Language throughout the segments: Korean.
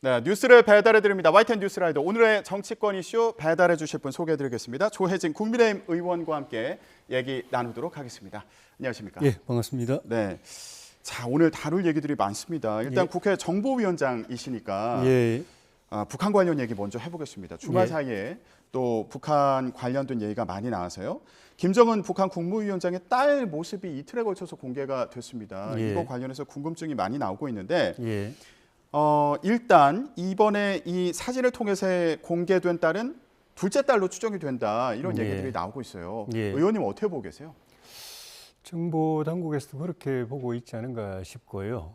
네, 뉴스를 배달해드립니다. YTN 뉴스라이더 오늘의 정치권 이슈 배달해 주실 분 소개해드리겠습니다. 조혜진 국민의힘 의원과 함께 얘기 나누도록 하겠습니다. 안녕하십니까? 예, 반갑습니다. 네, 자 오늘 다룰 얘기들이 많습니다. 일단 예. 국회 정보위원장이시니까 예, 북한 관련 얘기 먼저 해보겠습니다. 주말 예. 사이에 또 북한 관련된 얘기가 많이 나와서요. 김정은 북한 국무위원장의 딸 모습이 이틀에 걸쳐서 공개가 됐습니다. 예. 이거 관련해서 궁금증이 많이 나오고 있는데 예. 일단 이번에 이 사진을 통해서 공개된 딸은 둘째 딸로 추정이 된다. 이런 예. 얘기들이 나오고 있어요. 예. 의원님 어떻게 보고 계세요? 정보 당국에서도 그렇게 보고 있지 않은가 싶고요.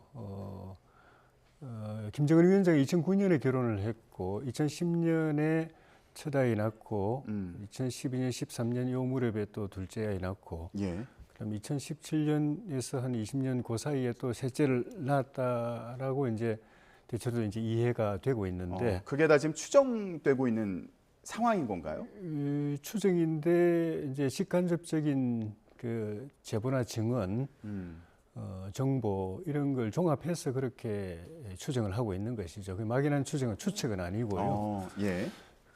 김정은 위원장이 2009년에 결혼을 했고 2010년에 첫 아이 낳고 2012년, 13년 요 무렵에 또 둘째 아이 낳고 예. 그럼 2017년에서 한 20년 그 사이에 또 셋째를 낳았다라고 이제 대체로 이제 이해가 되고 있는데 그게 다 지금 추정되고 있는 상황인 건가요? 추정인데 이제 직간접적인 그 제보나 증언, 정보 이런 걸 종합해서 그렇게 추정을 하고 있는 것이죠. 그 막연한 추정은 추측은 아니고요. 예.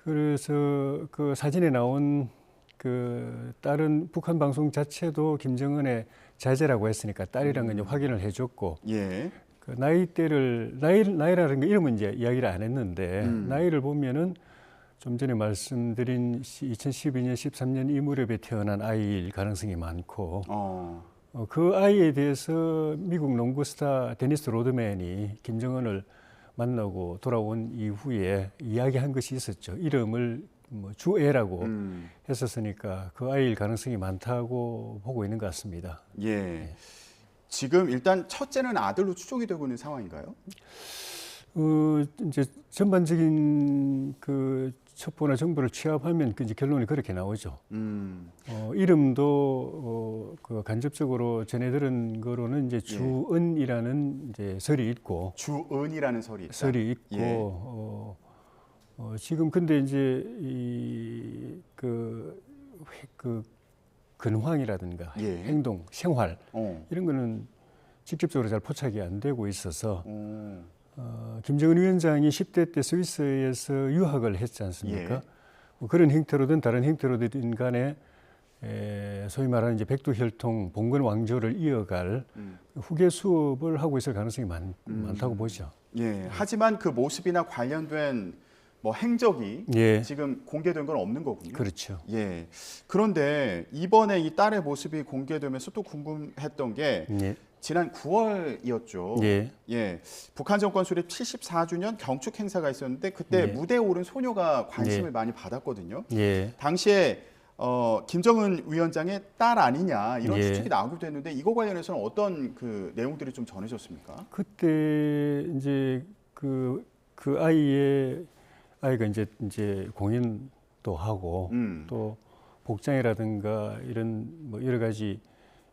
그래서 그 사진에 나온 그 다른 북한 방송 자체도 김정은의 자제라고 했으니까 딸이라는 건 이제 확인을 해줬고, 예. 그 나이라는 거 이름은 이제 이야기를 안 했는데 나이를 보면은 좀 전에 말씀드린 2012년, 13년 이 무렵에 태어난 아이일 가능성이 많고, 그 아이에 대해서 미국 농구 스타 데니스 로드맨이 김정은을 만나고 돌아온 이후에 이야기한 것이 있었죠. 이름을 뭐 주애라고 했었으니까 그 아이일 가능성이 많다고 보고 있는 것 같습니다. 예. 네. 지금 일단 첫째는 아들로 추정이 되고 있는 상황인가요? 이제 전반적인 그 첩보나 정보를 취합하면 그 이제 결론이 그렇게 나오죠. 이름도 그 간접적으로 전해 들은 거로는 이제 주은이라는 이제 설이 있고, 주은이라는 설이 있다. 설이 있고, 지금 근데 이제 그 근황이라든가 행동, 생활 이런 거는 직접적으로 잘 포착이 안 되고 있어서. 김정은 위원장이 10대 때 스위스에서 유학을 했지 않습니까? 뭐 그런 형태로든 다른 형태로든 간에 소위 말하는 이제 백두혈통 봉건 왕조를 이어갈 후계 수업을 하고 있을 가능성이 많다고 보죠. 예. 하지만 그 모습이나 관련된 뭐 행적이 지금 공개된 건 없는 거군요. 그렇죠. 예. 그런데 이번에 이 딸의 모습이 공개되면서 또 궁금했던 게 지난 9월이었죠. 예. 북한 정권 수립 74주년 경축 행사가 있었는데 그때 무대에 오른 소녀가 관심을 많이 받았거든요. 당시에 김정은 위원장의 딸 아니냐 이런 추측이 나오기도 했는데 이거 관련해서는 어떤 그 내용들이 좀 전해졌습니까? 그때 이제 그 아이가 이제 공연도 하고 또 복장이라든가 이런 뭐 여러 가지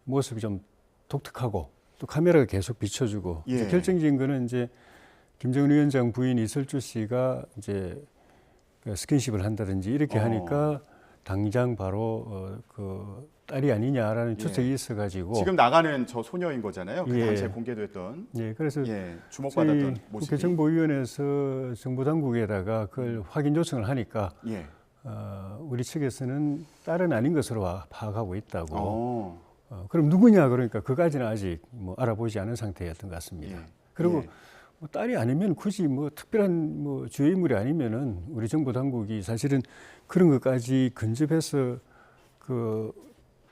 모습이 좀 독특하고 또 카메라가 계속 비춰주고 이제 결정적인 거는 이제 김정은 위원장 부인 이설주 씨가 이제 스킨십을 한다든지 이렇게 하니까 당장 바로 그 딸이 아니냐라는 추측이 있어가지고 지금 나가는 저 소녀인 거잖아요. 그 당시에 공개됐던. 그래서 주목받았던 모습이. 국회 정보위원회에서 정보 당국에다가 그걸 확인 요청을 하니까 우리 측에서는 딸은 아닌 것으로 파악하고 있다고. 그럼 누구냐 그러니까 그까지는 아직 뭐 알아보지 않은 상태였던 것 같습니다. 그리고 뭐 딸이 아니면 굳이 뭐 특별한 뭐 주요 인물이 아니면은 우리 정보 당국이 사실은 그런 것까지 근접해서 그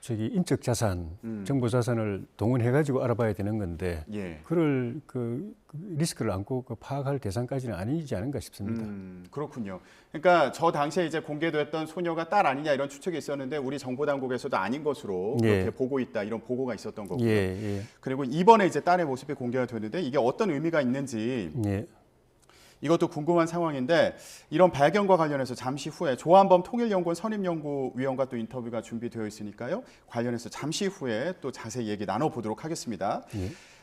인적 자산, 정보 자산을 동원해가지고 알아봐야 되는 건데 그럴 그 리스크를 안고 파악할 대상까지는 아니지 않은가 싶습니다. 그렇군요. 그러니까 저 당시에 이제 공개됐던 소녀가 딸 아니냐 이런 추측이 있었는데 우리 정보 당국에서도 아닌 것으로 그렇게 보고 있다 이런 보고가 있었던 거고요. 그리고 이번에 이제 딸의 모습이 공개가 됐는데 이게 어떤 의미가 있는지. 이것도 궁금한 상황인데 이런 발견과 관련해서 잠시 후에 조한범 통일연구원 선임연구위원과 또 인터뷰가 준비되어 있으니까요. 관련해서 잠시 후에 또 자세히 얘기 나눠보도록 하겠습니다.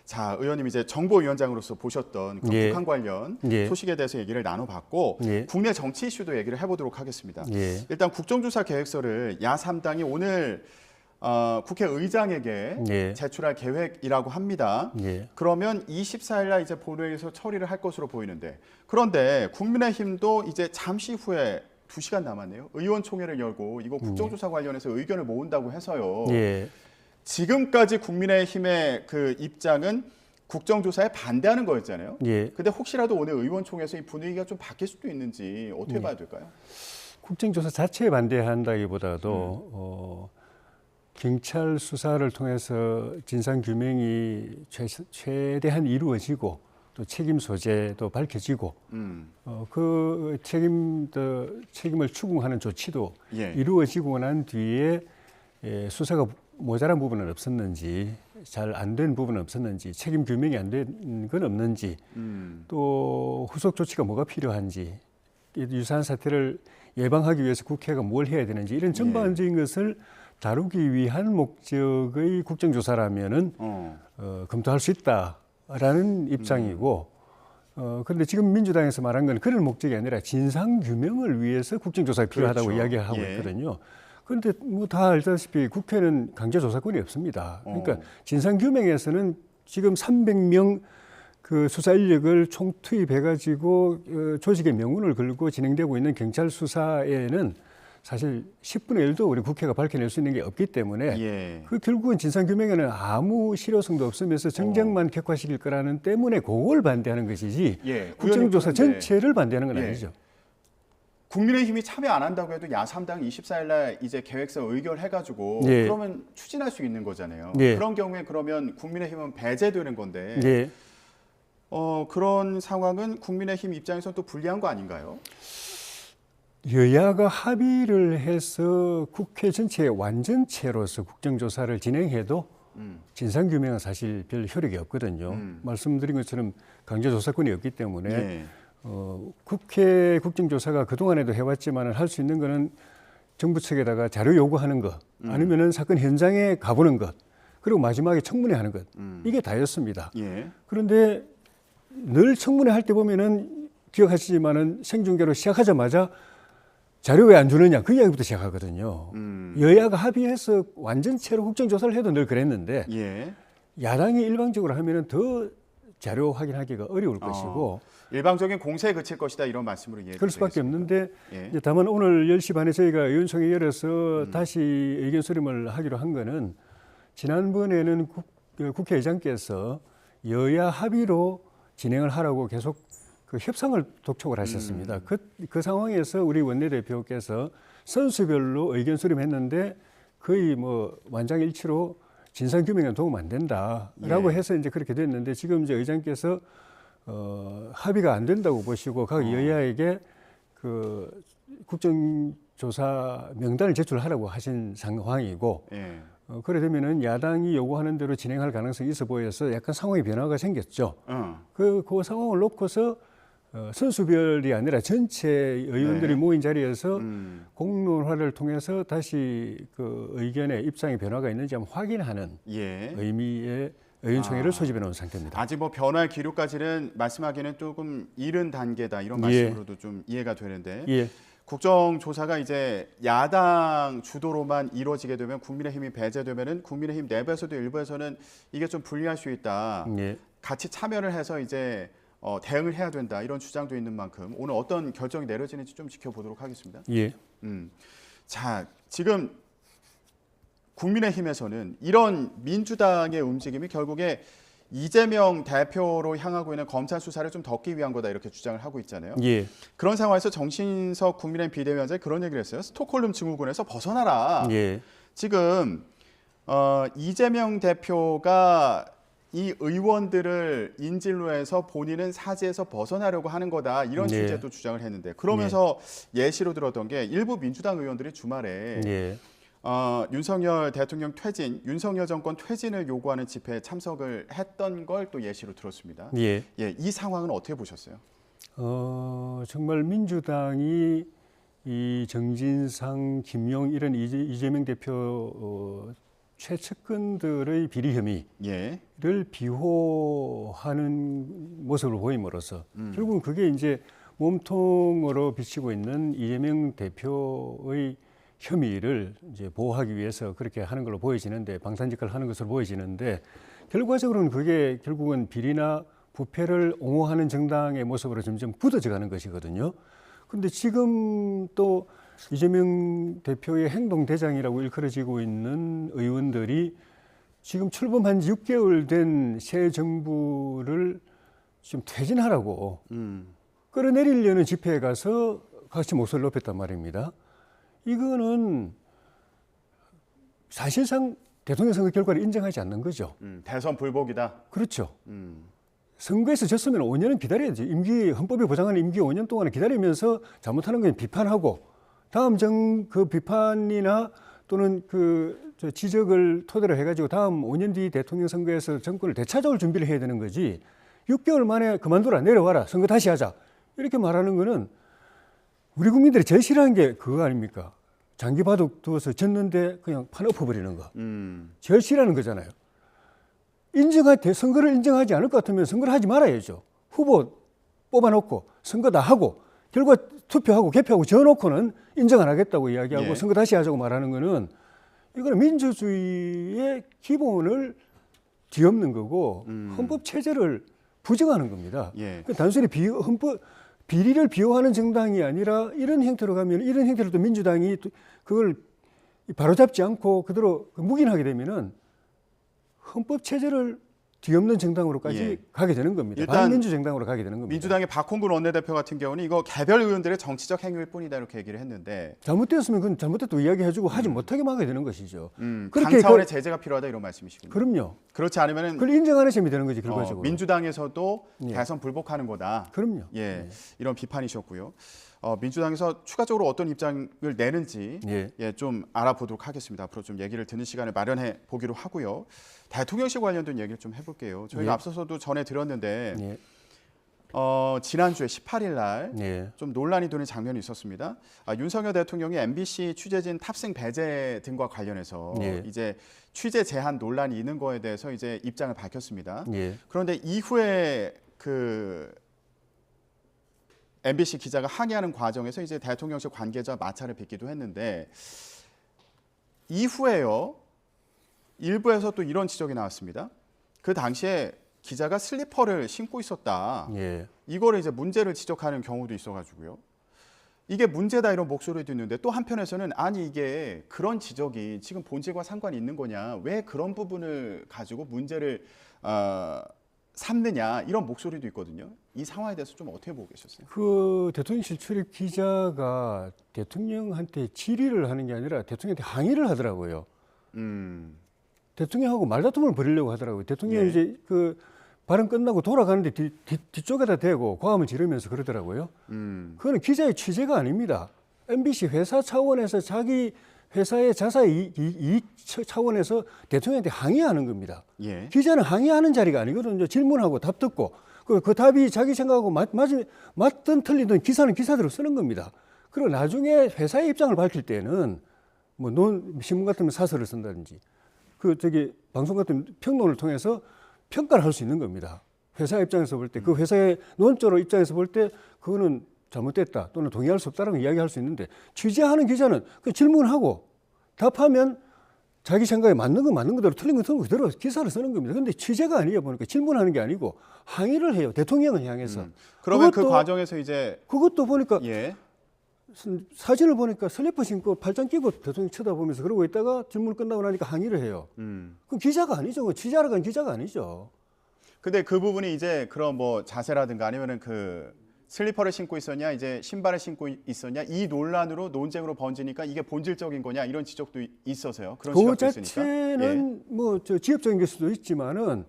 자, 의원님 이제 정보위원장으로서 보셨던 그 북한 관련 소식에 대해서 얘기를 나눠봤고 국내 정치 이슈도 얘기를 해보도록 하겠습니다. 일단 국정조사 계획서를 야 3당이 오늘 국회의장에게 예. 제출할 계획이라고 합니다. 예. 그러면 24일 날 이제 본회의에서 처리를 할 것으로 보이는데, 그런데 국민의힘도 이제 잠시 후에 2시간 남았네요. 의원총회를 열고 이거 국정조사 관련해서 의견을 모은다고 해서요. 예. 지금까지 국민의힘의 그 입장은 국정조사에 반대하는 거였잖아요. 예. 근데 혹시라도 오늘 의원총회에서 이 분위기가 좀 바뀔 수도 있는지 어떻게 예. 봐야 될까요? 국정조사 자체에 반대한다기보다도 경찰 수사를 통해서 진상 규명이 최대한 이루어지고 또 책임 소재도 밝혀지고 그 책임을 추궁하는 조치도 예. 이루어지고 난 뒤에 수사가 모자란 부분은 없었는지, 잘 안 된 부분은 없었는지, 책임 규명이 안 된 건 없는지, 또 후속 조치가 뭐가 필요한지, 유사한 사태를 예방하기 위해서 국회가 뭘 해야 되는지, 이런 전반적인 것을 다루기 위한 목적의 국정조사라면은 검토할 수 있다라는 입장이고, 그런데 지금 민주당에서 말한 건 그런 목적이 아니라 진상 규명을 위해서 국정조사가 필요하다고 그렇죠. 이야기하고 예. 있거든요. 그런데 뭐 다 알다시피 국회는 강제 조사권이 없습니다. 그러니까 진상 규명에서는 지금 300명 그 수사 인력을 총투입해가지고 조직의 명운을 걸고 진행되고 있는 경찰 수사에는 사실 10분의 1도 우리 국회가 밝혀낼 수 있는 게 없기 때문에 예. 그 결국은 진상 규명에는 아무 실효성도 없으면서 정쟁만 격화시킬 거라는 때문에 그걸 반대하는 것이지 예. 국정조사 전체를 반대하는 건 예. 아니죠. 국민의힘이 참여 안 한다고 해도 야3당 24일 날 이제 계획서 의결해가지고 예. 그러면 추진할 수 있는 거잖아요. 예. 그런 경우에 그러면 국민의힘은 배제되는 건데 예. 그런 상황은 국민의힘 입장에서는 또 불리한 거 아닌가요? 여야가 합의를 해서 국회 전체의 완전체로서 국정조사를 진행해도 진상규명은 사실 별 효력이 없거든요. 말씀드린 것처럼 강제조사권이 없기 때문에 예. 국회 국정조사가 그동안에도 해왔지만 할 수 있는 거는 정부 측에다가 자료 요구하는 것, 아니면은 사건 현장에 가보는 것, 그리고 마지막에 청문회 하는 것, 이게 다였습니다. 예. 그런데 늘 청문회 할 때 보면은 기억하시지만은 생중계로 시작하자마자 자료 왜 안 주느냐, 그 이야기부터 시작하거든요. 여야가 합의해서 완전체로 국정조사를 해도 늘 그랬는데 예. 야당이 일방적으로 하면은 더 자료 확인하기가 어려울 것이고 일방적인 공세에 그칠 것이다 이런 말씀으로 이해되겠습니다. 그럴 수밖에 없는데 예. 이제 다만 오늘 10시 반에 저희가 의원총회 열어서 다시 의견 수렴을 하기로 한 거는 지난번에는 국회의장께서 여야 합의로 진행을 하라고 계속 그 협상을 독촉을 하셨습니다. 그 상황에서 우리 원내대표께서 선수별로 의견 수렴했는데 거의 뭐 만장일치로 진상규명에 도움 안 된다라고 예. 해서 이제 그렇게 됐는데 지금 이제 의장께서 합의가 안 된다고 보시고 각 여야에게 그 국정조사 명단을 제출하라고 하신 상황이고 예. 그래 되면은 야당이 요구하는 대로 진행할 가능성이 있어 보여서 약간 상황의 변화가 생겼죠. 그 상황을 놓고서 선수별이 아니라 전체 의원들이 네. 모인 자리에서 공론화를 통해서 다시 그 의견의 입장의 변화가 있는지 한번 확인하는 예. 의미의 의원총회를 소집해 놓은 상태입니다. 아직 뭐 변화의 기류까지는 말씀하기는 조금 이른 단계다 이런 예. 말씀으로도 좀 이해가 되는데 예. 국정조사가 이제 야당 주도로만 이루어지게 되면 국민의힘이 배제되면은 국민의힘 내부에서도 일부에서는 이게 좀 불리할 수 있다. 예. 같이 참여를 해서 이제 대응을 해야 된다 이런 주장도 있는 만큼 오늘 어떤 결정이 내려지는지 좀 지켜보도록 하겠습니다. 예. 자, 지금 국민의힘에서는 이런 민주당의 움직임이 결국에 이재명 대표로 향하고 있는 검찰 수사를 좀 덮기 위한 거다 이렇게 주장을 하고 있잖아요. 예. 그런 상황에서 정신석 국민의힘 비대위원장이 그런 얘기를 했어요. 스톡홀름 증후군에서 벗어나라. 예. 지금 이재명 대표가 이 의원들을 인질로 본인은 사지에서 벗어나려고 하는 거다 이런 예. 취지도 주장을 했는데 그러면서 예시로 들었던 게 일부 민주당 의원들이 주말에 예. 윤석열 대통령 퇴진, 윤석열 정권 퇴진을 요구하는 집회에 참석을 했던 걸 또 예시로 들었습니다. 예. 예, 이 상황은 어떻게 보셨어요? 정말 민주당이 이 정진상, 김용 이런 이재명 대표 최측근들의 비리 혐의를 예. 비호하는 모습을 보임으로써 결국은 그게 이제 몸통으로 비치고 있는 이재명 대표의 혐의를 이제 보호하기 위해서 그렇게 하는 걸로 보여지는데, 방탄직을 하는 것으로 보여지는데, 결과적으로는 그게 결국은 비리나 부패를 옹호하는 정당의 모습으로 점점 굳어져 가는 것이거든요. 그런데 지금 또 이재명 대표의 행동대장이라고 일컬어지고 있는 의원들이 지금 출범한 지 6개월 된 새 정부를 좀 퇴진하라고 끌어내리려는 집회에 가서 같이 목소리를 높였단 말입니다. 이거는 사실상 대통령 선거 결과를 인정하지 않는 거죠. 대선 불복이다. 그렇죠. 선거에서 졌으면 5년은 기다려야지. 헌법이 보장하는 임기 5년 동안을 기다리면서 잘못하는 건 비판하고, 다음 그 비판이나 또는 저 지적을 토대로 해가지고 다음 5년 뒤 대통령 선거에서 정권을 되찾아올 준비를 해야 되는 거지. 6개월 만에 그만둬라, 내려와라, 선거 다시 하자, 이렇게 말하는 거는 우리 국민들이 제일 싫어하는 게 그거 아닙니까? 장기 바둑 두어서 졌는데 그냥 판 엎어버리는 거. 제일 싫어하는 거잖아요. 선거를 인정하지 않을 것 같으면 선거를 하지 말아야죠. 후보 뽑아놓고 선거 다 하고 결과 투표하고 개표하고 지어놓고는 인정 안 하겠다고 이야기하고, 예, 선거 다시 하자고 말하는 거는 이거는 민주주의의 기본을 뒤엎는 거고 헌법 체제를 부정하는 겁니다. 예. 단순히 비리를 비호하는 정당이 아니라 이런 형태로 가면, 이런 형태로 또 민주당이 그걸 바로잡지 않고 그대로 묵인하게 되면은 헌법 체제를 뒤엎는 정당으로까지, 예, 가게 되는 겁니다. 반민주 정당으로 가게 되는 겁니다. 민주당의 박홍근 원내대표 같은 경우는 이거 개별 의원들의 정치적 행위일 뿐이다, 이렇게 얘기를 했는데, 잘못되었으면 그건 잘못됐다고 이야기해주고 하지 못하게 막아야 되는 것이죠. 당 차원의 제재가 필요하다, 이런 말씀이시군요. 그럼요. 그렇지 않으면은 그걸 인정하는 셈이 되는 거지, 결과적으로. 민주당에서도, 예, 대선 불복하는 거다. 그럼요. 예, 이런 비판이셨고요. 민주당에서 추가적으로 어떤 입장을 내는지, 예, 예, 좀 알아보도록 하겠습니다. 앞으로 좀 얘기를 듣는 시간을 마련해 보기로 하고요. 대통령실 관련된 얘기를 좀 해볼게요. 저희가, 예, 앞서서도 전해드렸는데, 예, 지난주에 18일 날 좀, 예, 논란이 되는 장면이 있었습니다. 윤석열 대통령이 MBC 취재진 탑승 배제 등과 관련해서, 예, 이제 취재 제한 논란이 있는 거에 대해서 이제 입장을 밝혔습니다. 예. 그런데 이후에 MBC 기자가 항의하는 과정에서 이제 대통령실 관계자 마찰을 빚기도 했는데, 이후에요, 일부에서 또 이런 지적이 나왔습니다. 그 당시에 기자가 슬리퍼를 신고 있었다. 예. 이거를 이제 문제를 지적하는 경우도 있어가지고요. 이게 문제다, 이런 목소리도 있는데, 또 한편에서는 아니 이게 그런 지적이 지금 본질과 상관이 있는 거냐, 왜 그런 부분을 가지고 문제를 삼느냐, 이런 목소리도 있거든요. 이 상황에 대해서 좀 어떻게 보고 계셨어요? 대통령실 출입 기자가 대통령한테 질의를 하는 게 아니라 대통령한테 항의를 하더라고요. 대통령하고 말다툼을 벌이려고 하더라고요. 대통령이, 예, 이제 발언 끝나고 돌아가는데 뒤쪽에다 대고 과음을 지르면서 그러더라고요. 그거는 기자의 취재가 아닙니다. MBC 회사 차원에서 자기 회사의 자사의 이익 차원에서 대통령한테 항의하는 겁니다. 예. 기자는 항의하는 자리가 아니거든요. 질문하고 답 듣고 그 답이 자기 생각하고 맞든 틀리든 기사는 기사대로 쓰는 겁니다. 그리고 나중에 회사의 입장을 밝힐 때는 뭐 신문 같으면 사설을 쓴다든지 방송 같은 평론을 통해서 평가를 할 수 있는 겁니다. 회사 입장에서 볼 때, 그 회사의 논조로 입장에서 볼 때 그거는 잘못됐다 또는 동의할 수 없다라고 이야기할 수 있는데, 취재하는 기자는 그 질문하고 답하면 자기 생각에 맞는 건 맞는 그대로, 틀린 건 틀린 그대로 기사를 쓰는 겁니다. 그런데 취재가 아니에요. 보니까 질문하는 게 아니고 항의를 해요. 대통령을 향해서. 그러면 그 과정에서 이제 그것도 보니까, 예, 사진을 보니까 슬리퍼 신고 팔짱 끼고 대통령 쳐다보면서 그러고 있다가 질문 끝나고 나니까 항의를 해요. 그 기자가 아니죠. 취재하러 간 기자가 아니죠. 근데 그 부분이 이제 그런 뭐 자세라든가 아니면은 슬리퍼를 신고 있었냐, 이제 신발을 신고 있었냐, 이 논란으로 논쟁으로 번지니까 이게 본질적인 거냐, 이런 지적도 있어서요. 그런 시각도 있으니까. 그 자체는, 예, 지엽적인 걸 수도 있지만은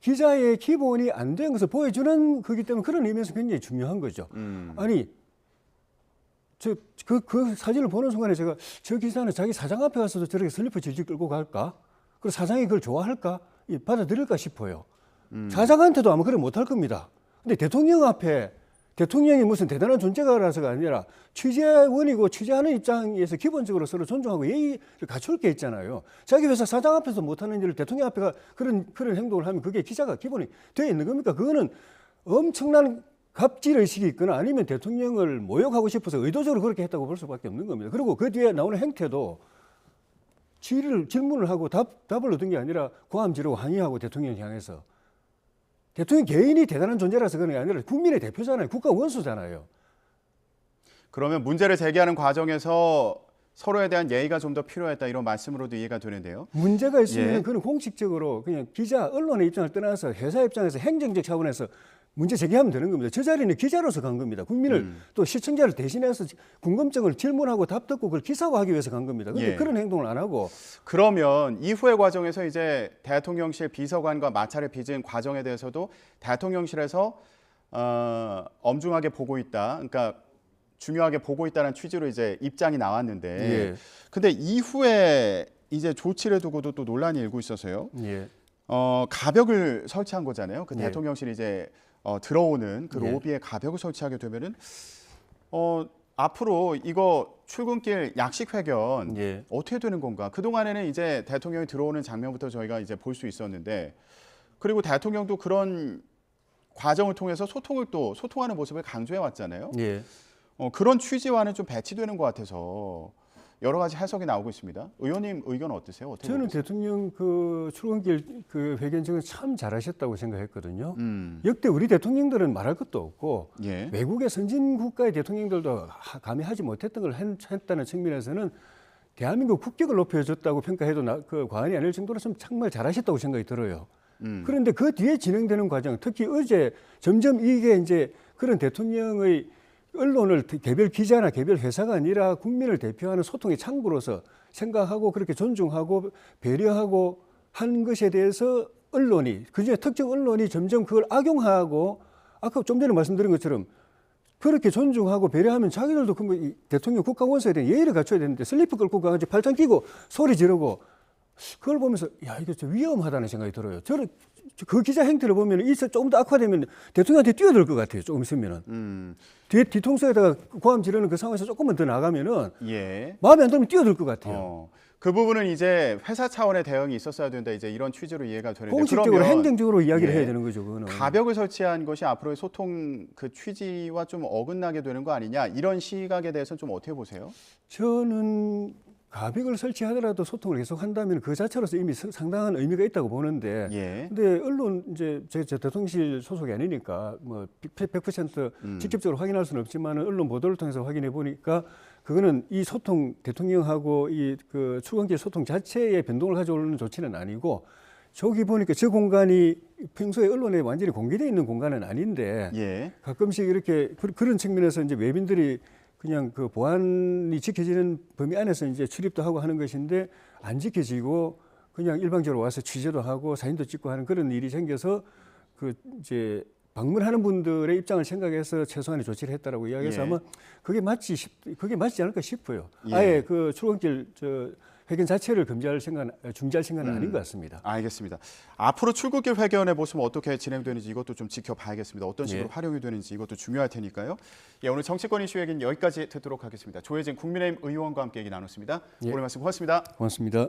기자의 기본이 안 된 것을 보여주는 거기 때문에 그런 의미에서 굉장히 중요한 거죠. 아니, 그 사진을 보는 순간에 제가 저 기자는 자기 사장 앞에 가서도 저렇게 슬리퍼 질질 끌고 갈까? 그리고 사장이 그걸 좋아할까? 받아들일까 싶어요. 사장한테도 아마 그래 못할 겁니다. 근데 대통령 앞에, 대통령이 무슨 대단한 존재가라서가 아니라 취재원이고 취재하는 입장에서 기본적으로 서로 존중하고 예의를 갖출 게 있잖아요. 자기 회사 사장 앞에서 못하는 일을 대통령 앞에 그런 행동을 하면 그게 기자가 기본이 되어 있는 겁니까? 그거는 엄청난 갑질 의식이 있거나 아니면 대통령을 모욕하고 싶어서 의도적으로 그렇게 했다고 볼 수밖에 없는 겁니다. 그리고 그 뒤에 나오는 행태도 질문을 하고 답을 얻은 게 아니라 고함 지르고 항의하고 대통령 향해서 대통령 개인이 대단한 존재라서 그런 게 아니라 국민의 대표잖아요. 국가 원수잖아요. 그러면 문제를 제기하는 과정에서 서로에 대한 예의가 좀 더 필요했다 이런 말씀으로도 이해가 되는데요. 문제가 있으면 그는 공식적으로 그냥 기자, 언론의 입장을 떠나서 회사 입장에서 행정적 차원에서 문제 제기하면 되는 겁니다. 저 자리는 기자로서 간 겁니다. 국민을 또 시청자를 대신해서 궁금증을 질문하고 답 듣고 그걸 기사화하기 위해서 간 겁니다. 그런데 그런 행동을 안 하고. 그러면 이후의 과정에서 이제 대통령실 비서관과 마찰을 빚은 과정에 대해서도 대통령실에서 엄중하게 보고 있다. 그러니까 중요하게 보고 있다는 취지로 이제 입장이 나왔는데, 근데 이후에 이제 조치를 두고도 또 논란이 일고 있어서요. 가벽을 설치한 거잖아요. 그 대통령실이 이제 들어오는 그 로비에 가벽을 설치하게 되면은 앞으로 이거 출근길 약식 회견 어떻게 되는 건가? 그 동안에는 이제 대통령이 들어오는 장면부터 저희가 이제 볼 수 있었는데, 그리고 대통령도 그런 과정을 통해서 소통하는 모습을 강조해 왔잖아요. 그런 취지와는 좀 배치되는 것 같아서 여러 가지 해석이 나오고 있습니다. 의원님 의견은 어떠세요? 어떻게 저는 보세요? 대통령 그 출근길 그 회견증은 참 잘하셨다고 생각했거든요. 역대 우리 대통령들은 말할 것도 없고 외국의 선진 국가의 대통령들도 감히 하지 못했던 걸 했다는 측면에서는 대한민국 국격을 높여줬다고 평가해도 그 과언이 아닐 정도로 좀 정말 잘하셨다고 생각이 들어요. 그런데 그 뒤에 진행되는 과정, 특히 어제 점점 이게 이제 그런 대통령의 언론을 개별 기자나 개별 회사가 아니라 국민을 대표하는 소통의 창구로서 생각하고 그렇게 존중하고 배려하고 한 것에 대해서 언론이, 그중에 특정 언론이 점점 그걸 악용하고, 아까 좀 전에 말씀드린 것처럼 그렇게 존중하고 배려하면 자기들도 그 대통령 국가 원수에 대한 예의를 갖춰야 되는데 슬리퍼 끌고 가가지고 팔짱 끼고 소리 지르고, 그걸 보면서 야, 이거 좀 위험하다는 생각이 들어요. 저는 그 기자 행태를 보면 조금 더 악화되면 대통령한테 뛰어들 것 같아요. 조금 있으면은. 뒤통수에다가 고함 지르는 그 상황에서 조금만 더 나가면은 마음에 안 들면 뛰어들 것 같아요. 그 부분은 이제 회사 차원의 대응이 있었어야 된다. 이제 이런 취지로 이해가 되는데, 공식적으로 행정적으로 이야기를 해야 되는 거죠. 그거는. 가벽을 설치한 것이 앞으로의 소통 그 취지와 좀 어긋나게 되는 거 아니냐, 이런 시각에 대해서는 좀 어떻게 보세요? 저는 가벽을 설치하더라도 소통을 계속 한다면 그 자체로서 이미 상당한 의미가 있다고 보는데, 근데 언론 이제 제 대통령실 소속이 아니니까 뭐 100% 직접적으로 확인할 수는 없지만 언론 보도를 통해서 확인해 보니까 그거는 이 소통, 대통령하고 이 그 출근길 소통 자체의 변동을 가져오는 조치는 아니고, 저기 보니까 저 공간이 평소에 언론에 완전히 공개되어 있는 공간은 아닌데 가끔씩 이렇게 그런 측면에서 이제 외빈들이 그냥 그 보안이 지켜지는 범위 안에서 이제 출입도 하고 하는 것인데 안 지켜지고 그냥 일방적으로 와서 취재도 하고 사진도 찍고 하는 그런 일이 생겨서 그 이제 방문하는 분들의 입장을 생각해서 최소한의 조치를 했다라고 이야기해서 아마 그게 맞지 않을까 싶어요. 아예 그 출근길 회견 자체를 중지할 생각은 아닌 것 같습니다. 알겠습니다. 앞으로 출근길 회견의 모습은 어떻게 진행되는지 이것도 좀 지켜봐야겠습니다. 어떤 식으로 활용이 되는지 이것도 중요할 테니까요. 오늘 정치권 이슈 얘기는 여기까지 듣도록 하겠습니다. 조혜진 국민의힘 의원과 함께 얘기 나눴습니다. 오늘 말씀 고맙습니다. 고맙습니다.